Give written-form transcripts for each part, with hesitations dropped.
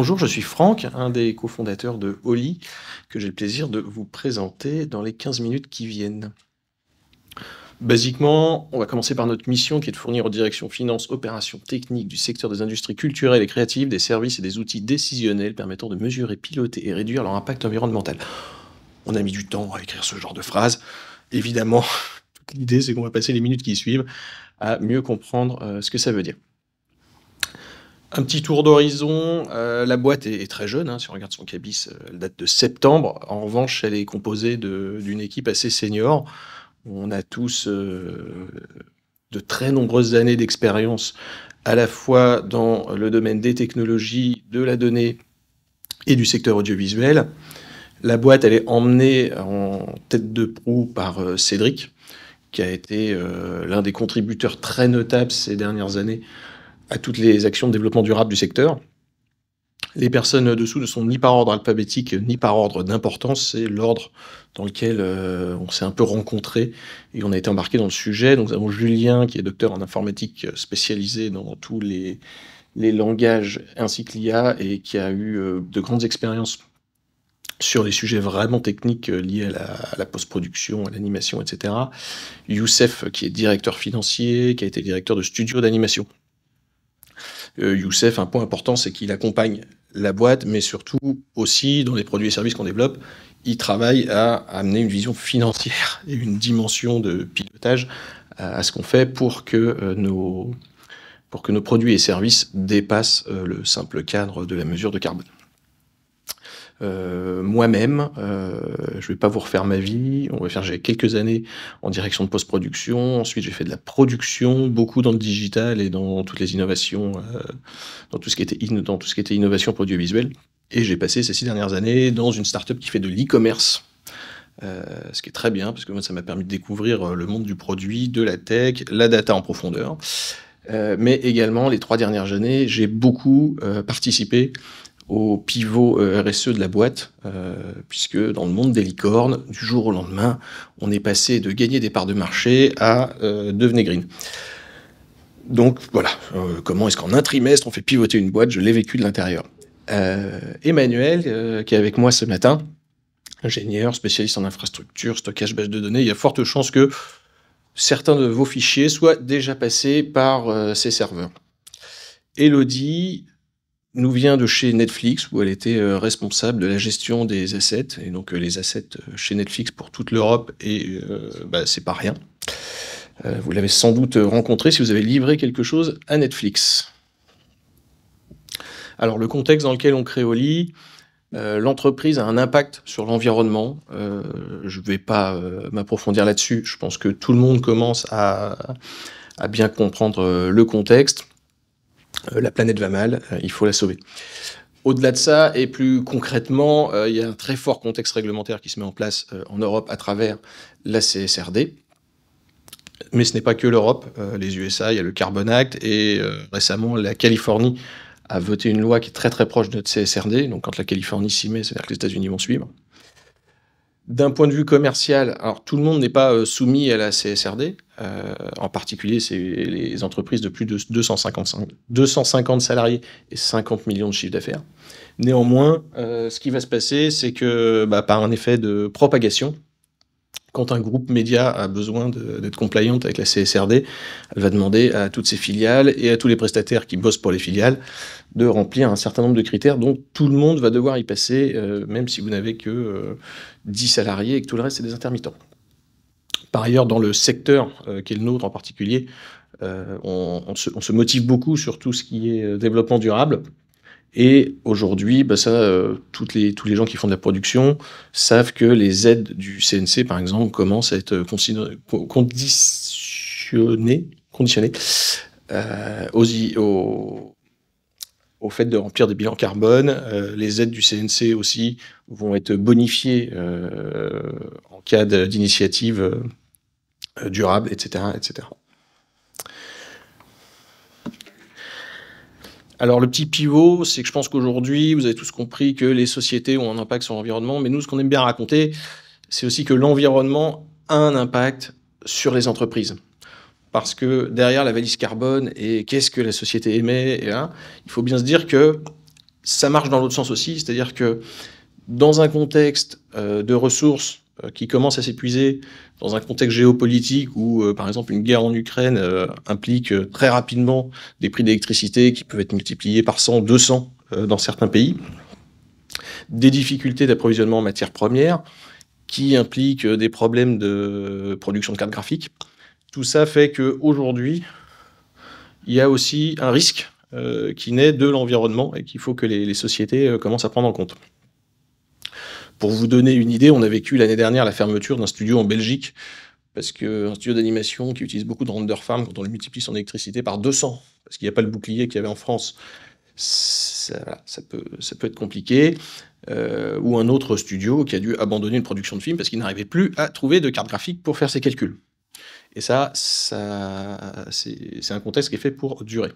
Bonjour, je suis Franck, un des cofondateurs de Oli, que j'ai le plaisir de vous présenter dans les 15 minutes qui viennent. Basiquement, on va commencer par notre mission qui est de fournir aux directions finances, opérations techniques du secteur des industries culturelles et créatives des services et des outils décisionnels permettant de mesurer, piloter et réduire leur impact environnemental. On a mis du temps à écrire ce genre de phrase. Évidemment, toute l'idée c'est qu'on va passer les minutes qui suivent à mieux comprendre ce que ça veut dire. Un petit tour d'horizon, la boîte est très jeune, hein, si on regarde son cabis, elle date de septembre. En revanche, elle est composée d'une équipe assez senior. On a tous, de très nombreuses années d'expérience, à la fois dans le domaine des technologies, de la donnée et du secteur audiovisuel. La boîte, elle est emmenée en tête de proue par, Cédric, qui a été, l'un des contributeurs très notables ces dernières années à toutes les actions de développement durable du secteur. Les personnes dessous ne sont ni par ordre alphabétique, ni par ordre d'importance. C'est l'ordre dans lequel on s'est un peu rencontrés et on a été embarqué dans le sujet. Donc, nous avons Julien, qui est docteur en informatique spécialisé dans tous les langages ainsi que l'IA et qui a eu de grandes expériences sur les sujets vraiment techniques liés à la post-production, à l'animation, etc. Youssef, qui est directeur financier, qui a été directeur de studio d'animation. Youssef, un point important, c'est qu'il accompagne la boîte, mais surtout aussi dans les produits et services qu'on développe, il travaille à amener une vision financière et une dimension de pilotage à ce qu'on fait pour que nos produits et services dépassent le simple cadre de la mesure de carbone. Moi-même, je vais pas vous refaire ma vie. J'ai quelques années en direction de post-production. Ensuite, j'ai fait de la production, beaucoup dans le digital et dans toutes les innovations, dans tout ce qui était innovation pour audiovisuel. Et j'ai passé ces 6 dernières années dans une start-up qui fait de l'e-commerce. Ce qui est très bien, parce que moi, ça m'a permis de découvrir le monde du produit, de la tech, la data en profondeur. Mais également, les 3 dernières années, j'ai beaucoup participé au pivot RSE de la boîte, puisque dans le monde des licornes, du jour au lendemain, on est passé de gagner des parts de marché à devenir green. Donc voilà, comment est-ce qu'en un trimestre on fait pivoter une boîte? Je l'ai vécu de l'intérieur. Emmanuel, qui est avec moi ce matin, ingénieur, spécialiste en infrastructure, stockage, base de données, il y a forte chance que certains de vos fichiers soient déjà passés par ces serveurs. Elodie nous vient de chez Netflix, où elle était responsable de la gestion des assets, et donc les assets chez Netflix pour toute l'Europe, et c'est pas rien. Vous l'avez sans doute rencontré si vous avez livré quelque chose à Netflix. Alors, le contexte dans lequel on crée Oli, l'entreprise a un impact sur l'environnement. Je ne vais pas m'approfondir là-dessus. Je pense que tout le monde commence à bien comprendre le contexte. La planète va mal, il faut la sauver. Au-delà de ça, et plus concrètement, il y a un très fort contexte réglementaire qui se met en place en Europe à travers la CSRD. Mais ce n'est pas que l'Europe, les USA, il y a le Carbon Act, et récemment, la Californie a voté une loi qui est très très proche de notre CSRD. Donc quand la Californie s'y met, c'est-à-dire que les États-Unis vont suivre. D'un point de vue commercial, alors tout le monde n'est pas soumis à la CSRD. En particulier, c'est les entreprises de plus de 250 salariés et 50 millions de chiffre d'affaires. Néanmoins, ce qui va se passer, c'est que par un effet de propagation, quand un groupe média a besoin d'être compliant avec la CSRD, elle va demander à toutes ses filiales et à tous les prestataires qui bossent pour les filiales de remplir un certain nombre de critères dont tout le monde va devoir y passer, même si vous n'avez que 10 salariés et que tout le reste, c'est des intermittents. Par ailleurs, dans le secteur qui est le nôtre en particulier, on se motive beaucoup sur tout ce qui est développement durable. Et aujourd'hui, tous les gens qui font de la production savent que les aides du CNC, par exemple, commencent à être conditionnées au fait de remplir des bilans carbone. Les aides du CNC aussi vont être bonifiées en cas d'initiative durable, etc., etc. Alors le petit pivot, c'est que je pense qu'aujourd'hui, vous avez tous compris que les sociétés ont un impact sur l'environnement, mais nous, ce qu'on aime bien raconter, c'est aussi que l'environnement a un impact sur les entreprises. Parce que derrière la valise carbone et qu'est-ce que la société émet, il faut bien se dire que ça marche dans l'autre sens aussi, c'est-à-dire que dans un contexte de ressources qui commence à s'épuiser, dans un contexte géopolitique où, par exemple, une guerre en Ukraine implique très rapidement des prix d'électricité qui peuvent être multipliés par 100, 200 dans certains pays, des difficultés d'approvisionnement en matières premières qui impliquent des problèmes de production de cartes graphiques. Tout ça fait qu'aujourd'hui, il y a aussi un risque qui naît de l'environnement et qu'il faut que les sociétés commencent à prendre en compte. Pour vous donner une idée, on a vécu l'année dernière la fermeture d'un studio en Belgique, parce qu'un studio d'animation qui utilise beaucoup de render farm, quand on le multiplie son électricité par 200, parce qu'il n'y a pas le bouclier qu'il y avait en France, ça peut être compliqué. Ou un autre studio qui a dû abandonner une production de film parce qu'il n'arrivait plus à trouver de carte graphique pour faire ses calculs. Et ça c'est un contexte qui est fait pour durer.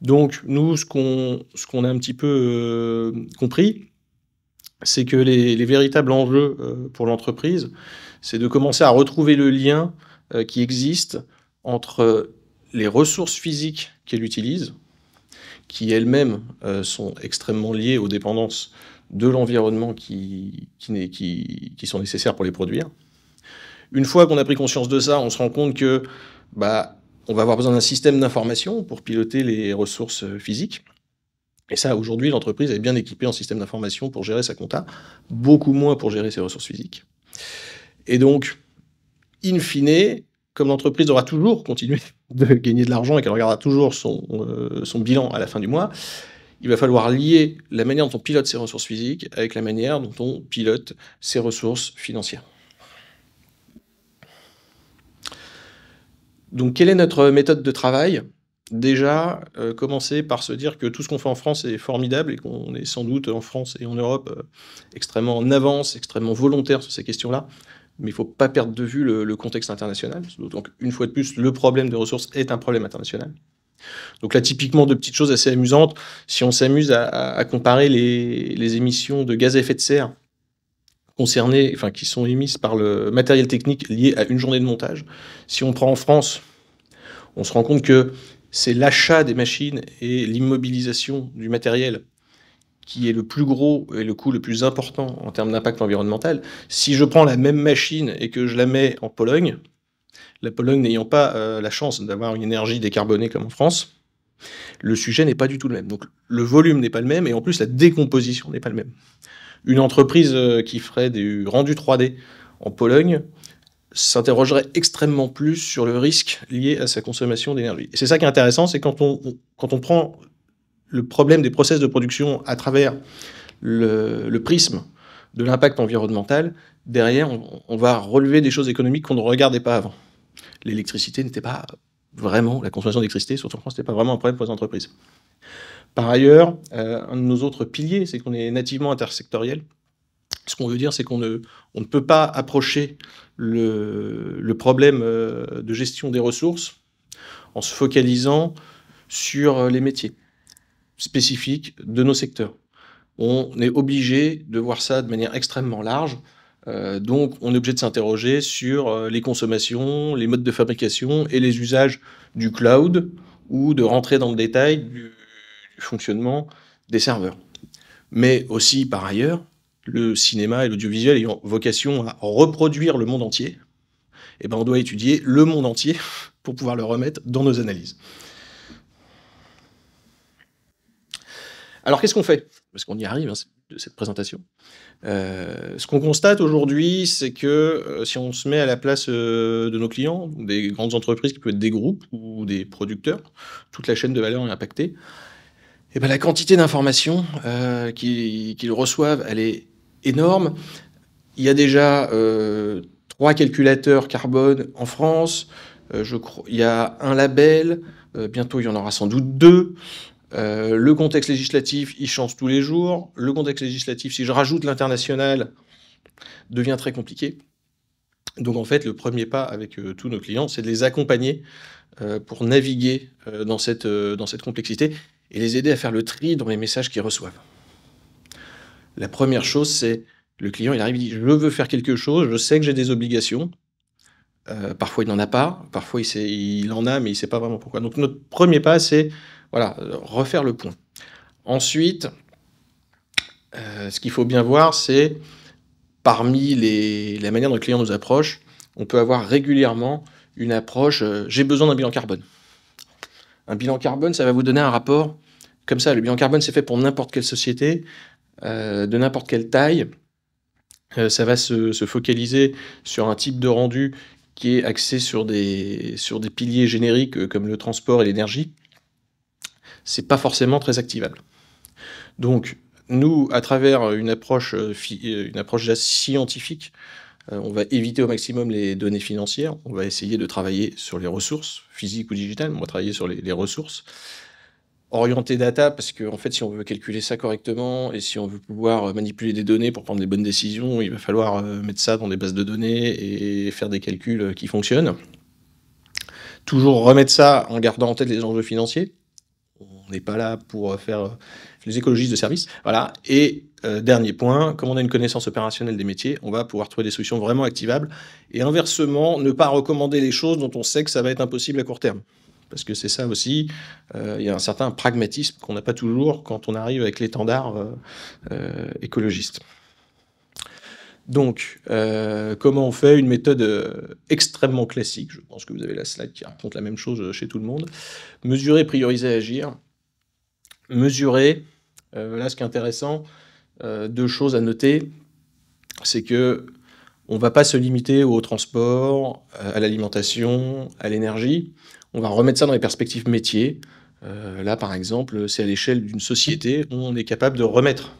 Donc nous, ce qu'on a un petit peu compris, c'est que les véritables enjeux pour l'entreprise, c'est de commencer à retrouver le lien qui existe entre les ressources physiques qu'elle utilise, qui elles-mêmes sont extrêmement liées aux dépendances de l'environnement qui sont nécessaires pour les produire. Une fois qu'on a pris conscience de ça, on se rend compte que on va avoir besoin d'un système d'information pour piloter les ressources physiques. Et ça, aujourd'hui, l'entreprise est bien équipée en système d'information pour gérer sa compta, beaucoup moins pour gérer ses ressources physiques. Et donc, in fine, comme l'entreprise aura toujours continué de gagner de l'argent et qu'elle regardera toujours son bilan à la fin du mois, il va falloir lier la manière dont on pilote ses ressources physiques avec la manière dont on pilote ses ressources financières. Donc, quelle est notre méthode de travail ? Déjà, commencer par se dire que tout ce qu'on fait en France est formidable et qu'on est sans doute en France et en Europe extrêmement en avance, extrêmement volontaire sur ces questions-là. Mais il ne faut pas perdre de vue le contexte international. Donc, une fois de plus, le problème des ressources est un problème international. Donc là, typiquement, de petites choses assez amusantes. Si on s'amuse à comparer les émissions de gaz à effet de serre qui sont émises par le matériel technique lié à une journée de montage, si on prend en France, on se rend compte que c'est l'achat des machines et l'immobilisation du matériel qui est le plus gros et le coût le plus important en termes d'impact environnemental. Si je prends la même machine et que je la mets en Pologne, la Pologne n'ayant pas la chance d'avoir une énergie décarbonée comme en France, le sujet n'est pas du tout le même. Donc le volume n'est pas le même et en plus la décomposition n'est pas le même. Une entreprise qui ferait du rendu 3D en Pologne s'interrogerait extrêmement plus sur le risque lié à sa consommation d'énergie. Et c'est ça qui est intéressant, c'est quand on prend le problème des process de production à travers le prisme de l'impact environnemental, derrière, on va relever des choses économiques qu'on ne regardait pas avant. L'électricité n'était pas vraiment, la consommation d'électricité, surtout en France, n'était pas vraiment un problème pour les entreprises. Par ailleurs, un de nos autres piliers, c'est qu'on est nativement intersectoriel. Ce qu'on veut dire, c'est qu'on ne peut pas approcher le problème de gestion des ressources en se focalisant sur les métiers spécifiques de nos secteurs. On est obligé de voir ça de manière extrêmement large. Donc, on est obligé de s'interroger sur les consommations, les modes de fabrication et les usages du cloud ou de rentrer dans le détail du fonctionnement des serveurs. Mais aussi, par ailleurs, le cinéma et l'audiovisuel ayant vocation à reproduire le monde entier, on doit étudier le monde entier pour pouvoir le remettre dans nos analyses. Alors, qu'est-ce qu'on fait ? Parce qu'on y arrive, de cette présentation. Ce qu'on constate aujourd'hui, c'est que si on se met à la place de nos clients, des grandes entreprises qui peuvent être des groupes ou des producteurs, toute la chaîne de valeur est impactée. La quantité d'informations qu'ils reçoivent, elle est énorme. Il y a déjà 3 calculateurs carbone en France. Il y a un label. Bientôt, il y en aura sans doute 2. Le contexte législatif, il change tous les jours. Le contexte législatif, si je rajoute l'international, devient très compliqué. Donc en fait, le premier pas avec tous nos clients, c'est de les accompagner pour naviguer dans cette complexité et les aider à faire le tri dans les messages qu'ils reçoivent. La première chose, c'est le client, il arrive, il dit « je veux faire quelque chose, je sais que j'ai des obligations ». Parfois, il n'en a pas. Parfois, il en a, mais il ne sait pas vraiment pourquoi. Donc notre premier pas, c'est refaire le point. Ensuite, ce qu'il faut bien voir, c'est parmi la manière dont le client nous approche, on peut avoir régulièrement une approche, «J'ai besoin d'un bilan carbone». Un bilan carbone, ça va vous donner un rapport comme ça. Le bilan carbone, c'est fait pour n'importe quelle société, de n'importe quelle taille. Ça va se focaliser sur un type de rendu qui est axé sur des piliers génériques, comme le transport et l'énergie. C'est pas forcément très activable. Donc nous, à travers une approche déjà scientifique, on va éviter au maximum les données financières. On va essayer de travailler sur les ressources, physiques ou digitales. On va travailler sur les ressources. Orienté data, parce qu'en fait, si on veut calculer ça correctement et si on veut pouvoir manipuler des données pour prendre les bonnes décisions, il va falloir mettre ça dans des bases de données et faire des calculs qui fonctionnent. Toujours remettre ça en gardant en tête les enjeux financiers. On n'est pas là pour faire les écologistes de service. Voilà. Et dernier point, comme on a une connaissance opérationnelle des métiers, on va pouvoir trouver des solutions vraiment activables. Et inversement, ne pas recommander les choses dont on sait que ça va être impossible à court terme. Parce que c'est ça aussi, il y a un certain pragmatisme qu'on n'a pas toujours quand on arrive avec l'étendard écologiste. Donc, comment on fait? Une méthode extrêmement classique. Je pense que vous avez la slide qui raconte la même chose chez tout le monde. Mesurer, prioriser, agir. Mesurer, là, ce qui est intéressant, 2 choses à noter, c'est que on va pas se limiter au transport, à l'alimentation, à l'énergie. On va remettre ça dans les perspectives métiers. Là, par exemple, c'est à l'échelle d'une société où on est capable de remettre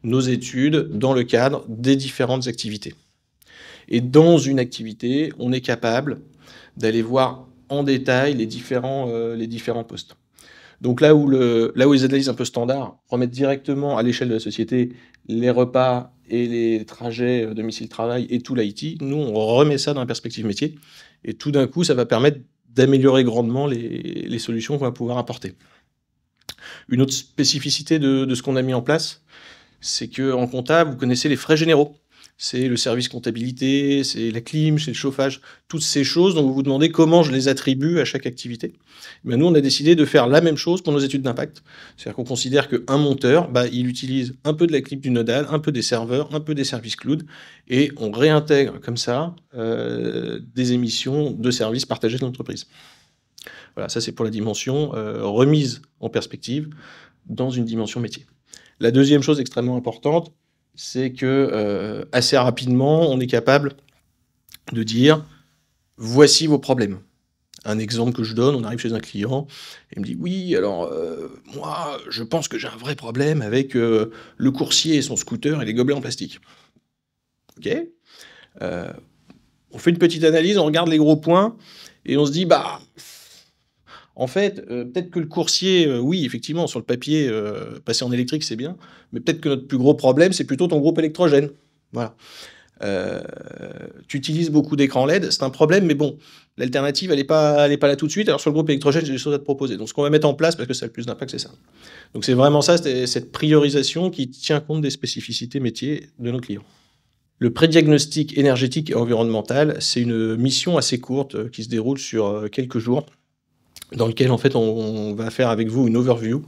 nos études dans le cadre des différentes activités. Et dans une activité, on est capable d'aller voir en détail les différents postes. Donc là où les analyses un peu standards remettent directement à l'échelle de la société les repas et les trajets domicile-travail et tout l'IT, nous, on remet ça dans la perspective métier. Et tout d'un coup, ça va permettre d'améliorer grandement les solutions qu'on va pouvoir apporter. Une autre spécificité de ce qu'on a mis en place, c'est qu'en compta, vous connaissez les frais généraux. C'est le service comptabilité, c'est la clim, c'est le chauffage, toutes ces choses dont vous vous demandez comment je les attribue à chaque activité. Mais nous, on a décidé de faire la même chose pour nos études d'impact. C'est-à-dire qu'on considère qu'un monteur, il utilise un peu de la clim du nodal, un peu des serveurs, un peu des services cloud, et on réintègre comme ça des émissions de services partagés de l'entreprise. Voilà, ça c'est pour la dimension remise en perspective dans une dimension métier. La deuxième chose extrêmement importante, c'est que assez rapidement, on est capable de dire « voici vos problèmes ». Un exemple que je donne, on arrive chez un client, et il me dit « oui, alors moi, je pense que j'ai un vrai problème avec le coursier et son scooter et les gobelets en plastique ». Ok, on fait une petite analyse, on regarde les gros points, et on se dit « bah… » En fait, peut-être que le coursier, oui, effectivement, sur le papier, passer en électrique, c'est bien, mais peut-être que notre plus gros problème, c'est plutôt ton groupe électrogène. Voilà. Tu utilises beaucoup d'écrans LED, c'est un problème, mais bon, l'alternative, elle est pas là tout de suite. Alors sur le groupe électrogène, j'ai des choses à te proposer. Donc ce qu'on va mettre en place, parce que ça a le plus d'impact, c'est ça. Donc c'est vraiment ça, cette priorisation qui tient compte des spécificités métiers de nos clients. Le prédiagnostic énergétique et environnemental, c'est une mission assez courte qui se déroule sur quelques jours, dans lequel en fait on va faire avec vous une overview.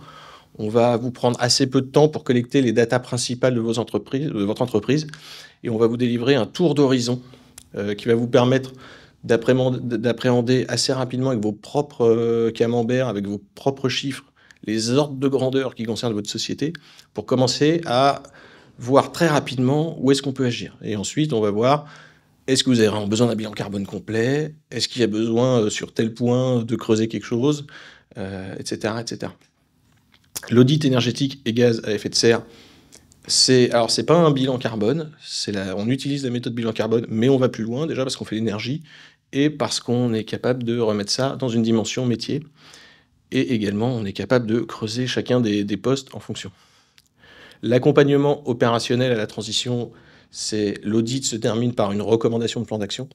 On va vous prendre assez peu de temps pour collecter les datas principales de votre entreprise, et on va vous délivrer un tour d'horizon qui va vous permettre d'appréhender assez rapidement avec vos propres camemberts, avec vos propres chiffres, les ordres de grandeur qui concernent votre société, pour commencer à voir très rapidement où est-ce qu'on peut agir. Et ensuite, on va voir, est-ce que vous avez vraiment besoin d'un bilan carbone complet? Est-ce qu'il y a besoin, sur tel point, de creuser quelque chose, etc., etc. L'audit énergétique et gaz à effet de serre, c'est pas un bilan carbone, on utilise la méthode bilan carbone, mais on va plus loin, déjà parce qu'on fait l'énergie, et parce qu'on est capable de remettre ça dans une dimension métier, et également, on est capable de creuser chacun des postes en fonction. L'accompagnement opérationnel à la transition, c'est l'audit se termine par une recommandation de plan d'action.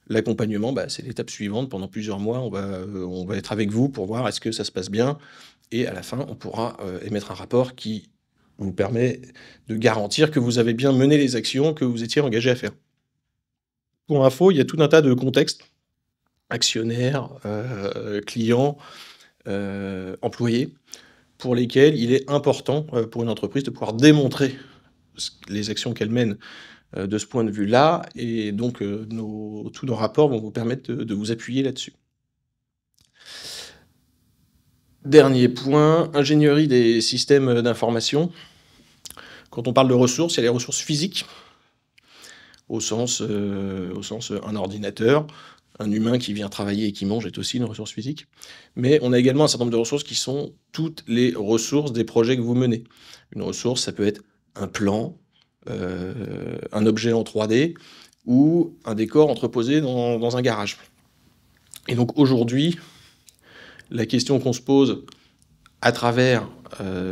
L'accompagnement, c'est l'étape suivante. Pendant plusieurs mois, on va être avec vous pour voir est-ce que ça se passe bien. Et à la fin, on pourra émettre un rapport qui vous permet de garantir que vous avez bien mené les actions que vous étiez engagé à faire. Pour info, il y a tout un tas de contextes, actionnaires, clients, employés. pour lesquels il est important pour une entreprise de pouvoir démontrer les actions qu'elle mène de ce point de vue-là, et donc tous nos rapports vont vous permettre de vous appuyer là-dessus. Dernier point, ingénierie des systèmes d'information. Quand on parle de ressources, il y a les ressources physiques, au sens un ordinateur, un humain qui vient travailler et qui mange est aussi une ressource physique. Mais on a également un certain nombre de ressources qui sont toutes les ressources des projets que vous menez. Une ressource, ça peut être un plan, un objet en 3D ou un décor entreposé dans un garage. Et donc aujourd'hui, la question qu'on se pose à travers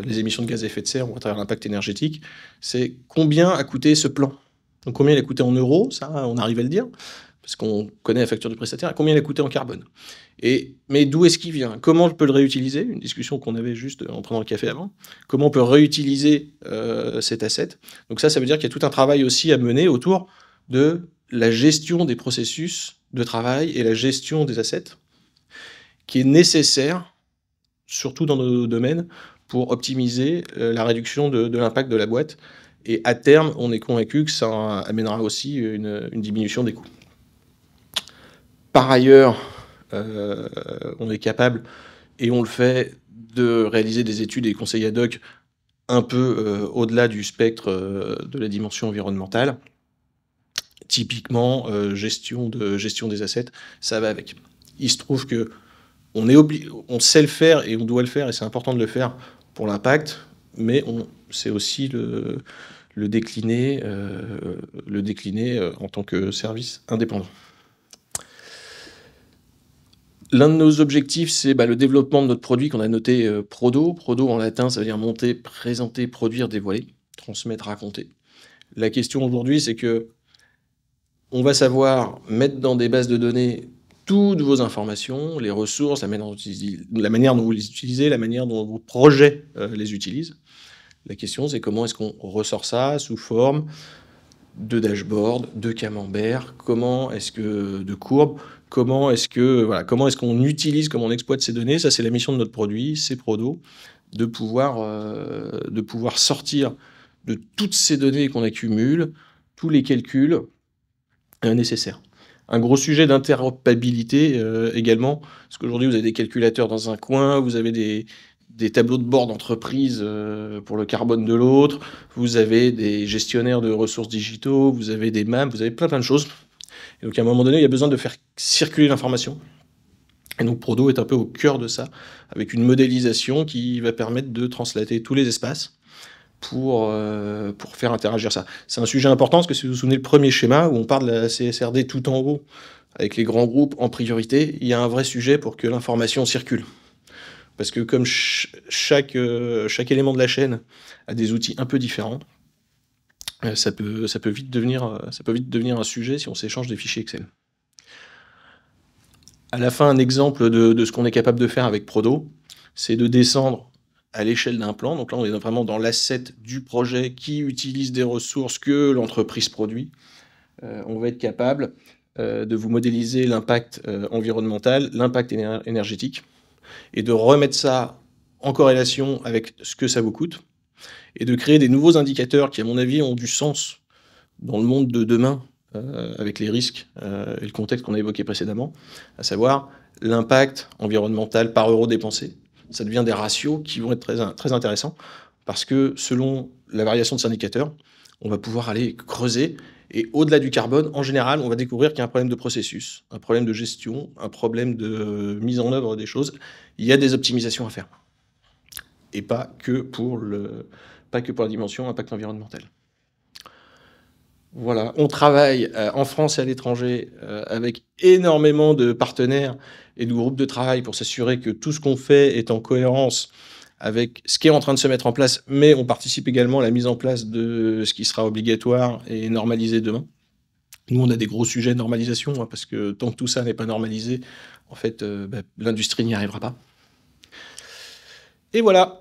les émissions de gaz à effet de serre ou à travers l'impact énergétique, c'est combien a coûté ce plan? Donc combien il a coûté en euros, ça on arrive à le dire, parce qu'on connaît la facture du prestataire, et combien il a coûté en carbone. Mais d'où est-ce qu'il vient? Comment on peut le réutiliser? Une discussion qu'on avait juste en prenant le café avant. Comment on peut réutiliser cet asset? Donc ça veut dire qu'il y a tout un travail aussi à mener autour de la gestion des processus de travail et la gestion des assets, qui est nécessaire, surtout dans nos domaines, pour optimiser la réduction de l'impact de la boîte. Et à terme, on est convaincu que ça amènera aussi une diminution des coûts. Par ailleurs, on est capable, et on le fait, de réaliser des études et conseils ad hoc un peu au-delà du spectre de la dimension environnementale. Typiquement, gestion des assets, ça va avec. Il se trouve que on sait le faire et on doit le faire, et c'est important de le faire pour l'impact, mais on sait aussi le décliner en tant que service indépendant. L'un de nos objectifs, c'est le développement de notre produit qu'on a noté Prodo. Prodo en latin, ça veut dire monter, présenter, produire, dévoiler, transmettre, raconter. La question aujourd'hui, c'est que on va savoir mettre dans des bases de données toutes vos informations, les ressources, la manière dont vous les utilisez, la manière dont vos projets les utilisent. La question, c'est comment est-ce qu'on ressort ça sous forme de dashboard, de camembert, de courbes, comment est-ce qu'on utilise, comment on exploite ces données. Ça, c'est la mission de notre produit, c'est Prodo, de pouvoir sortir de toutes ces données qu'on accumule, tous les calculs nécessaires. Un gros sujet d'interopérabilité également, parce qu'aujourd'hui, vous avez des calculateurs dans un coin, vous avez des tableaux de bord d'entreprise pour le carbone de l'autre, vous avez des gestionnaires de ressources digitaux, vous avez des maps, vous avez plein de choses. Et donc à un moment donné, il y a besoin de faire circuler l'information. Et donc Prodo est un peu au cœur de ça, avec une modélisation qui va permettre de translater tous les espaces pour faire interagir ça. C'est un sujet important, parce que si vous vous souvenez le premier schéma, où on parle de la CSRD tout en haut, avec les grands groupes en priorité, il y a un vrai sujet pour que l'information circule. Parce que comme chaque élément de la chaîne a des outils un peu différents, ça peut vite devenir un sujet si on s'échange des fichiers Excel. À la fin, un exemple de ce qu'on est capable de faire avec Prodo, c'est de descendre à l'échelle d'un plan. Donc là, on est vraiment dans l'asset du projet qui utilise des ressources que l'entreprise produit. On va être capable de vous modéliser l'impact environnemental, l'impact énergétique, et de remettre ça en corrélation avec ce que ça vous coûte, et de créer des nouveaux indicateurs qui, à mon avis, ont du sens dans le monde de demain, avec les risques et le contexte qu'on a évoqué précédemment, à savoir l'impact environnemental par euro dépensé. Ça devient des ratios qui vont être très intéressants, parce que selon la variation de ces indicateurs, on va pouvoir aller creuser, et au-delà du carbone, en général, on va découvrir qu'il y a un problème de processus, un problème de gestion, un problème de mise en œuvre des choses. Il y a des optimisations à faire, et pas que pour la dimension impact environnemental. Voilà, on travaille en France et à l'étranger avec énormément de partenaires et de groupes de travail pour s'assurer que tout ce qu'on fait est en cohérence avec ce qui est en train de se mettre en place, mais on participe également à la mise en place de ce qui sera obligatoire et normalisé demain. Nous, on a des gros sujets de normalisation, parce que tant que tout ça n'est pas normalisé, en fait, l'industrie n'y arrivera pas. Et voilà.